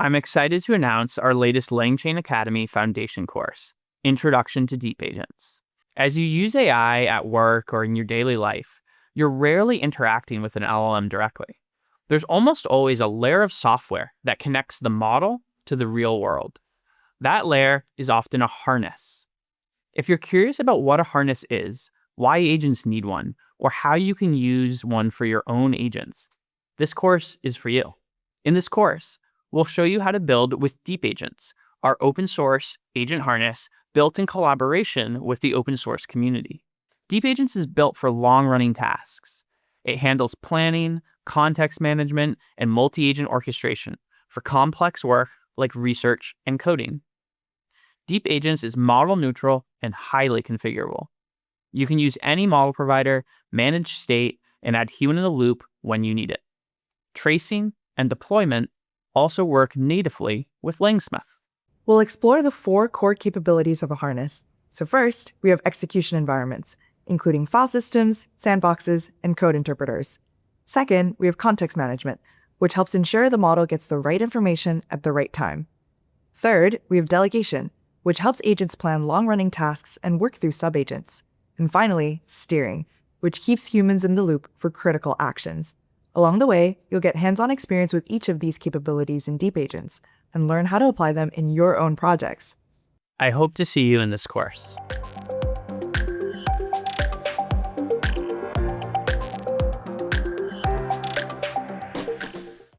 I'm excited to announce our latest LangChain Academy Foundation course, Introduction to Deep Agents. As you use AI at work or in your daily life, you're rarely interacting with an LLM directly. There's almost always a layer of software that connects the model to the real world. That layer is often a harness. If you're curious about what a harness is, why agents need one, or how you can use one for your own agents, this course is for you. In this course, we'll show you how to build with Deep Agents, our open source agent harness built in collaboration with the open source community. Deep Agents is built for long-running tasks. It handles planning, context management, and multi-agent orchestration for complex work like research and coding. Deep Agents is model neutral and highly configurable. You can use any model provider, manage state, and add human in the loop when you need it. Tracing and deployment also work natively with LangSmith. We'll explore the 4 core capabilities of a harness. So first, we have execution environments, including file systems, sandboxes, and code interpreters. Second, we have context management, which helps ensure the model gets the right information at the right time. Third, we have delegation, which helps agents plan long-running tasks and work through subagents. And finally, steering, which keeps humans in the loop for critical actions. Along the way, you'll get hands-on experience with each of these capabilities in Deep Agents and learn how to apply them in your own projects. I hope to see you in this course.